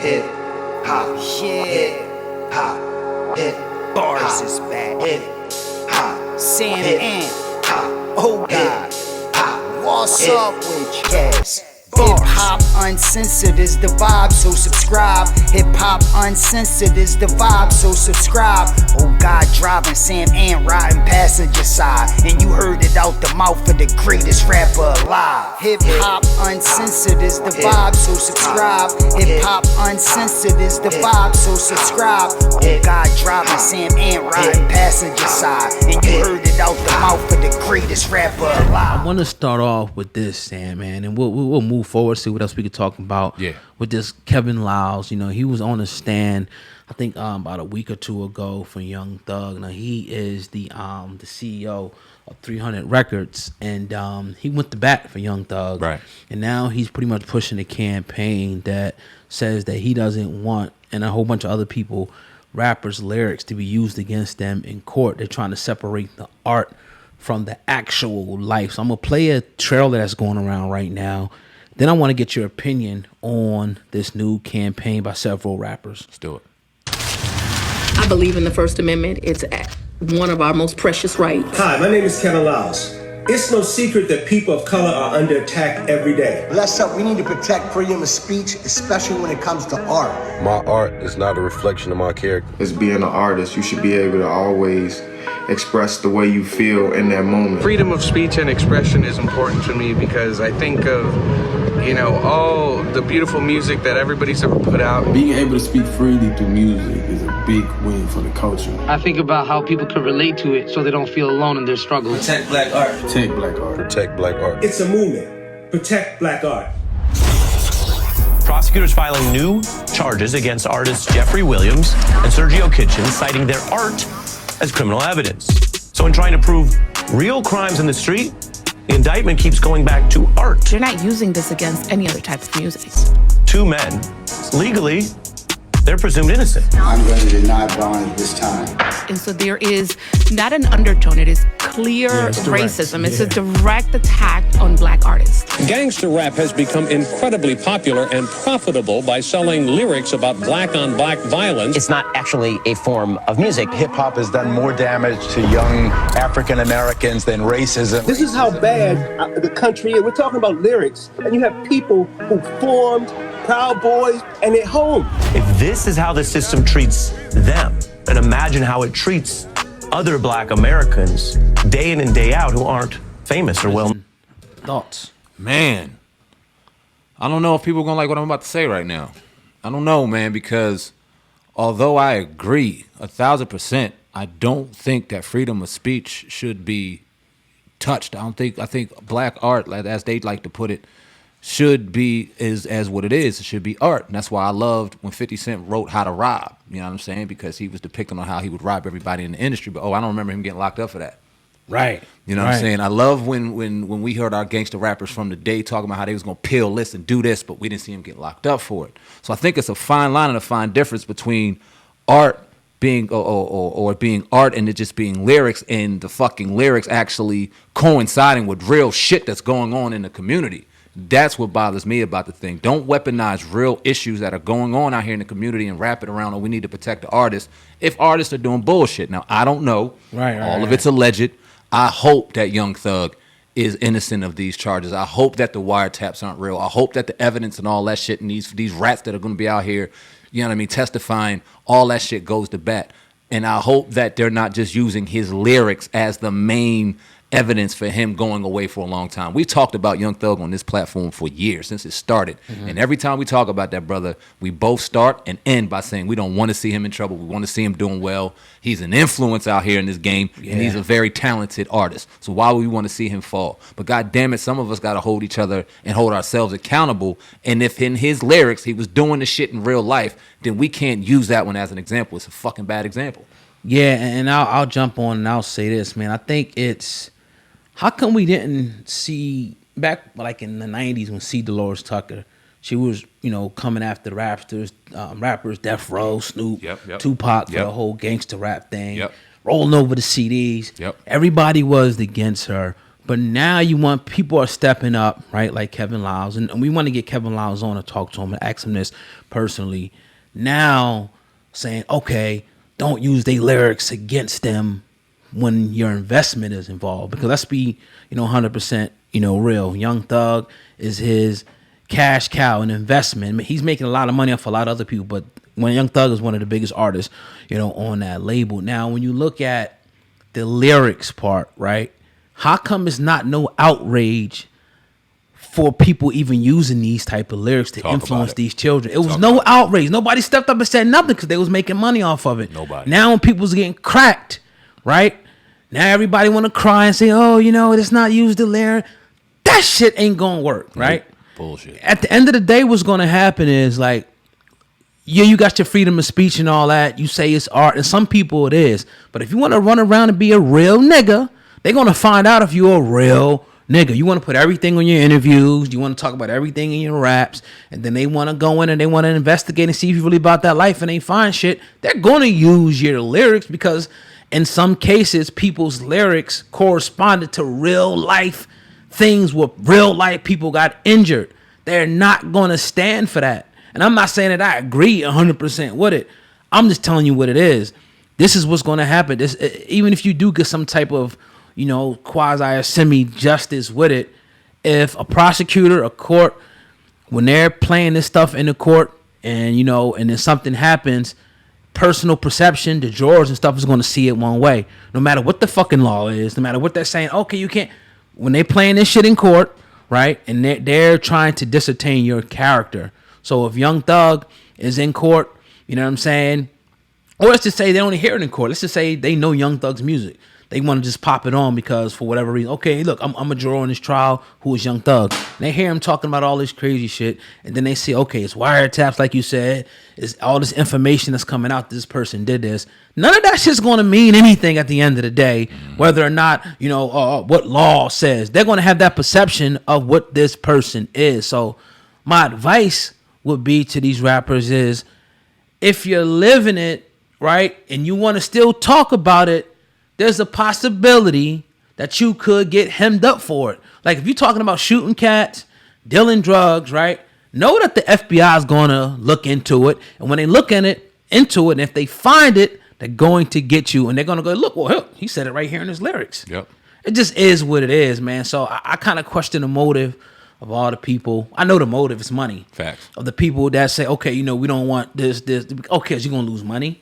hip hop, hip hop, hip Bars is back. hip hop, Sam hip Aint. hop, Oh hip God. hop. What's Hip up with you? Yes. Hip hop uncensored is the vibe, so subscribe. Hip hop uncensored is the vibe, so subscribe. Oh God, driving Sam Aint riding passenger side, and you heard it out the mouth of the greatest rapper alive. Hip hop uncensored is the vibe, so subscribe. Hip hop uncensored is the vibe, so subscribe. Oh God, driving Sam Aint riding passenger side, and you heard it out the mouth of the greatest rapper alive. I want to start off with this, Sam, man, and we'll move forward, see what else we could talk about. Yeah. With this Kevin Liles, you know, he was on the stand, I think about a week or two ago for Young Thug. Now he is the CEO of 300 Records, and he went to bat for Young Thug. Right. And now he's pretty much pushing a campaign that says that he doesn't want, and a whole bunch of other people, rappers' lyrics to be used against them in court. They're trying to separate the art from the actual life. So I'm gonna play a trailer that's going around right now. Then I want to get your opinion on this new campaign by several rappers. Let's do it. I believe in the First Amendment. It's one of our most precious rights. Hi, my name is Kevin Liles. It's no secret that people of color are under attack every day. Bless up, we need to protect freedom of speech, especially when it comes to art. My art is not a reflection of my character. As being an artist, you should be able to always express the way you feel in that moment. Freedom of speech and expression is important to me because I think of, you know, all the beautiful music that everybody's ever put out. Being able to speak freely through music is a big win for the culture. I think about how people can relate to it so they don't feel alone in their struggle. Protect black art. Protect black art. Protect black art. It's a movement. Protect black art. Prosecutors filing new charges against artists Jeffrey Williams and Sergio Kitchen, citing their art as criminal evidence. So in trying to prove real crimes in the street, the indictment keeps going back to art. You're not using this against any other type of music. Two men, legally, they're presumed innocent. I'm going to deny bond this time. And so there is not an undertone. It is clear racism. It's a direct attack on black artists. Gangster rap has become incredibly popular and profitable by selling lyrics about black-on-black violence. It's not actually a form of music. Hip-hop has done more damage to young African Americans than racism. This is how bad the country is. We're talking about lyrics, and you have people who formed Proud Boys and they're home. If this is how the system treats them, and imagine how it treats other black Americans day in and day out who aren't famous or well. Thoughts? Man, I don't know if people are going to like what I'm about to say right now. I don't know, man, because although I agree 1,000%, I don't think that freedom of speech should be touched. I think black art, as they like to put it, should be as what it is. It should be art. And that's why I loved when 50 Cent wrote How to Rob. You know what I'm saying? Because he was depicting on how he would rob everybody in the industry. But I don't remember him getting locked up for that. Right. You know what I'm saying? I love when we heard our gangster rappers from the day talking about how they was going to peel this and do this, but we didn't see him get locked up for it. So I think it's a fine line and a fine difference between art being or being art and it just being lyrics, and the fucking lyrics actually coinciding with real shit that's going on in the community. That's what bothers me about the thing. Don't weaponize real issues that are going on out here in the community and wrap it around, we need to protect the artists if artists are doing bullshit. Now, I don't know. All of it's alleged. I hope that Young Thug is innocent of these charges. I hope that the wiretaps aren't real. I hope that the evidence and all that shit and these rats that are going to be out here, you know what I mean, testifying, all that shit goes to bat. And I hope that they're not just using his lyrics as the main evidence for him going away for a long time. We talked about Young Thug on this platform for years, since it started. And every time we talk about that brother, we both start and end by saying we don't want to see him in trouble. We want to see him doing well. He's an influence out here in this game, and he's a very talented artist. So why would we want to see him fall? But God damn it, some of us got to hold each other and hold ourselves accountable. And if in his lyrics he was doing the shit in real life, then we can't use that one as an example. It's a fucking bad example. Yeah, and I'll jump on and I'll say this, man. I think it's, how come we didn't see back like in the 90s when C. Dolores Tucker, she was, you know, coming after the rappers, Death Row, Snoop, Tupac for the whole gangster rap thing, rolling over the CDs. Everybody was against her. But now you want people are stepping up, right? Like Kevin Liles, and we want to get Kevin Liles on to talk to him and ask him this personally. Now saying, okay, don't use their lyrics against them when your investment is involved. Because let's be, 100%, real. Young Thug is his cash cow, an investment. I mean, he's making a lot of money off a lot of other people, but when Young Thug is one of the biggest artists, on that label. Now, when you look at the lyrics part, right? How come it's not no outrage for people even using these type of lyrics to influence these children? It was no outrage. Nobody stepped up and said nothing because they was making money off of it. Nobody. Now when people's getting cracked, right? Now everybody want to cry and say, oh, it's not used the lyric. That shit ain't going to work, right? Bullshit. At the end of the day, what's going to happen is like, yeah, you got your freedom of speech and all that. You say it's art, and some people it is. But if you want to run around and be a real nigga, they're going to find out if you're a real nigga. You want to put everything on your interviews. You want to talk about everything in your raps. And then they want to go in and they want to investigate and see if you're really about that life and they find shit. They're going to use your lyrics because in some cases, people's lyrics corresponded to real life things where real life people got injured. They're not going to stand for that. And I'm not saying that I agree 100% with it. I'm just telling you what it is. This is what's going to happen. This, even if you do get some type of, quasi or semi-justice with it, if a prosecutor, a court, when they're playing this stuff in the court and, and then something happens, personal perception, the jurors and stuff is going to see it one way. No matter what the fucking law is, no matter what they're saying, okay, you can't. When they playing this shit in court, right, and they're trying to disattain your character. So if Young Thug is in court, you know what I'm saying? Or let's just say they only hear it in court. Let's just say they know Young Thug's music. They want to just pop it on because for whatever reason, okay, look, I'm a juror in this trial who is Young Thug. And they hear him talking about all this crazy shit. And then they see, okay, it's wiretaps, like you said. It's all this information that's coming out. This person did this. None of that shit's going to mean anything at the end of the day, whether or not, what law says. They're going to have that perception of what this person is. So my advice would be to these rappers is if you're living it, right, and you want to still talk about it, there's a possibility that you could get hemmed up for it. Like if you're talking about shooting cats, dealing drugs, right, know that the FBI is going to look into it. And when they look into it, and if they find it, they're going to get you. And they're going to go, look, well, he said it right here in his lyrics. Yep. It just is what it is, man. So I kind of question the motive of all the people. I know the motive is money. Facts. Of the people that say, okay, we don't want this. Okay, you're going to lose money.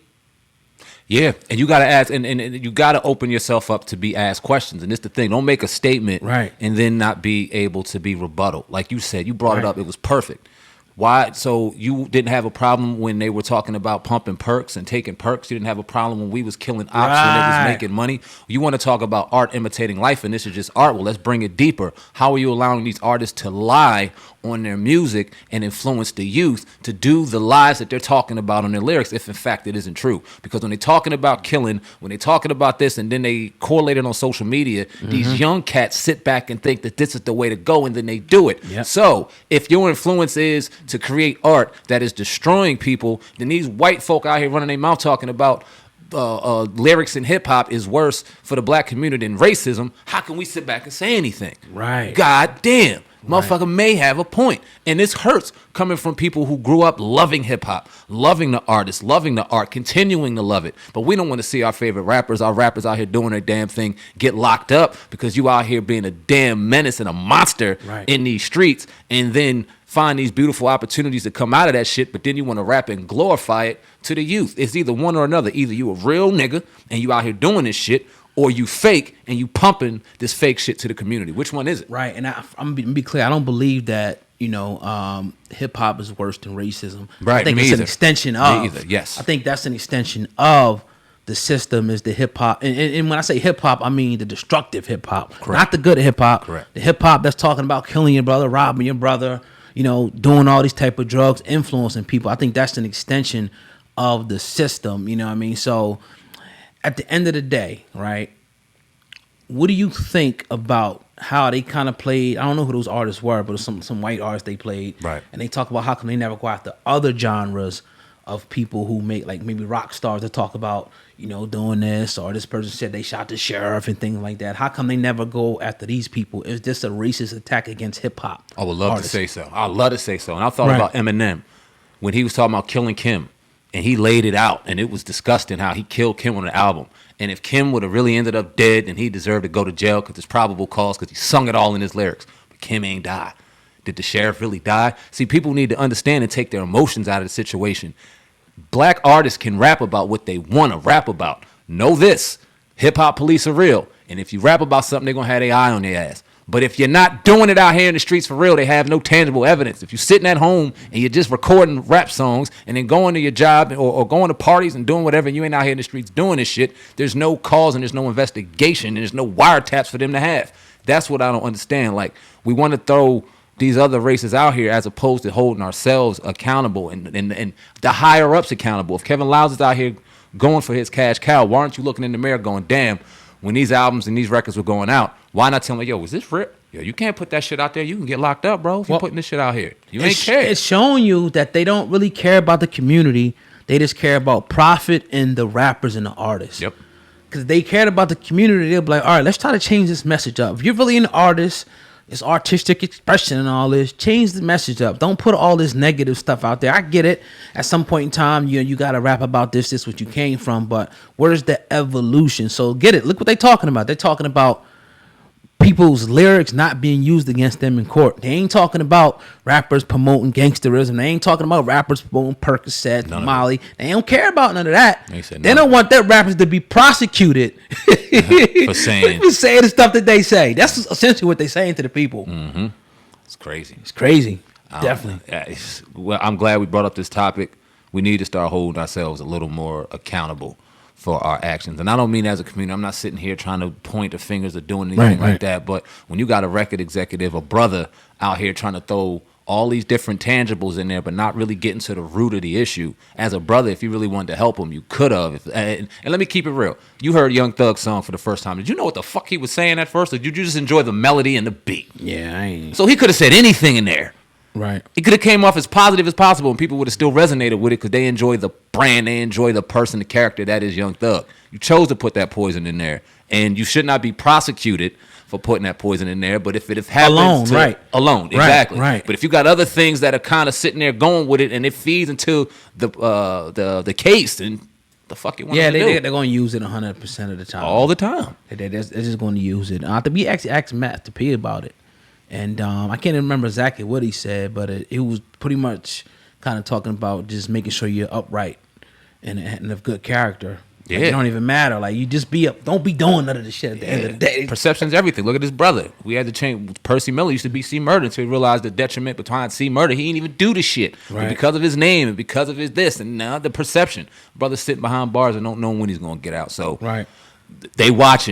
Yeah, and you got to ask, and you got to open yourself up to be asked questions. And this the thing. Don't make a statement and then not be able to be rebuttal. Like you said, you brought it up. It was perfect. Why? So you didn't have a problem when they were talking about pumping perks and taking perks. You didn't have a problem when we was killing ops when it was making money. You want to talk about art imitating life, and this is just art. Well, let's bring it deeper. How are you allowing these artists to lie on their music and influence the youth to do the lies that they're talking about on their lyrics if in fact it isn't true? Because when they're talking about killing, when they're talking about this and then they correlate it on social media, these young cats sit back and think that this is the way to go and then they do it. Yep. So if your influence is to create art that is destroying people, then these white folk out here running their mouth talking about lyrics in hip hop is worse for the black community than racism. How can we sit back and say anything? Right. God damn. Motherfucker may have a point. And this hurts coming from people who grew up loving hip hop, loving the artists, loving the art, continuing to love it. But we don't want to see our favorite rappers, our rappers out here doing their damn thing, get locked up because you out here being a damn menace and a monster in these streets, and then find these beautiful opportunities to come out of that shit, but then you want to rap and glorify it to the youth. It's either one or another. Either you a real nigga and you out here doing this shit, or you fake and you pumping this fake shit to the community. Which one is it? Right. And I'm gonna be clear. I don't believe that hip hop is worse than racism. Right. I think it's an extension of. Yes. I think that's an extension of the system. Is the hip hop, and when I say hip hop, I mean the destructive hip hop, not the good hip hop. Correct. The hip hop that's talking about killing your brother, robbing your brother, doing all these type of drugs, influencing people. I think that's an extension of the system. You know what I mean? So at the end of the day, right, what do you think about how they kind of played? I don't know who those artists were, but some white artists they played. Right. And they talk about how come they never go after other genres of people who make like maybe rock stars that talk about, you know, doing this, or this person said they shot the sheriff and things like that. How come they never go after these people? Is this a racist attack against hip hop? I would love to say so. I'd love to say so. And I thought about Eminem when he was talking about killing Kim, and he laid it out, and it was disgusting how he killed Kim on the album. And if Kim would have really ended up dead, then he deserved to go to jail because it's probable cause, because he sung it all in his lyrics. But Kim ain't die. Did the sheriff really die? See, people need to understand and take their emotions out of the situation. Black artists can rap about what they want to rap about. Know this, hip-hop police are real. And if you rap about something, they're going to have their eye on their ass. But if you're not doing it out here in the streets for real, they have no tangible evidence. If you're sitting at home and you're just recording rap songs and then going to your job or going to parties and doing whatever, and you ain't out here in the streets doing this shit, there's no cause and there's no investigation and there's no wiretaps for them to have. That's what I don't understand. Like, we want to throw these other races out here as opposed to holding ourselves accountable and the higher ups accountable. If Kevin Liles is out here going for his cash cow, why aren't you looking in the mirror going, damn, when these albums and these records were going out, why not tell me, yo, was this real? Yo, you can't put that shit out there. You can get locked up, bro, if you're putting this shit out here. You ain't care. It's showing you that they don't really care about the community. They just care about profit and the rappers and the artists. Yep. Because they cared about the community, they'll be like, all right, let's try to change this message up. If you're really an artist, it's artistic expression and all this, change the message up. Don't put all this negative stuff out there. I get it. At some point in time, you got to rap about this is what you came from, but where's the evolution? So get it. Look what they're talking about. They're talking about people's lyrics not being used against them in court. They ain't talking about rappers promoting gangsterism. They ain't talking about rappers promoting Percocet, Molly. They don't care about none of that. They don't want their rappers to be prosecuted for saying the stuff that they say. That's essentially what they're saying to the people. Mm-hmm. It's crazy. It's crazy. Definitely. Well, I'm glad we brought up this topic. We need to start holding ourselves a little more accountable for our actions. And I don't mean as a community. I'm not sitting here trying to point the fingers or doing anything like that. But when you got a record executive, a brother out here trying to throw all these different tangibles in there, but not really getting to the root of the issue. As a brother, if you really wanted to help him, you could have. And let me keep it real. You heard Young Thug's song for the first time. Did you know what the fuck he was saying at first? Or did you just enjoy the melody and the beat? Yeah, I ain't. So he could have said anything in there. Right. It could have came off as positive as possible, and people would have still resonated with it because they enjoy the brand, they enjoy the person, the character that is Young Thug. You chose to put that poison in there, and you should not be prosecuted for putting that poison in there. But if it happens alone, exactly. Right. But if you got other things that are kind of sitting there going with it, and it feeds into the case, then the fuck you want to do? Yeah, they're going to use it 100% of the time. All the time. They're just going to use it. We actually asked Matt P about it. And I can't remember exactly what he said, but it was pretty much kind of talking about just making sure you're upright and of good character. Yeah. Like, it don't even matter. Like, you just be up. Don't be doing none of the shit at the end of the day. Perception's everything. Look at his brother. We had to change. Percy Miller used to be C Murder until he realized the detriment behind C Murder. He didn't even do the shit. Right. But because of his name and because of his this and now the perception. Brother sitting behind bars and don't know when he's going to get out. So they watching.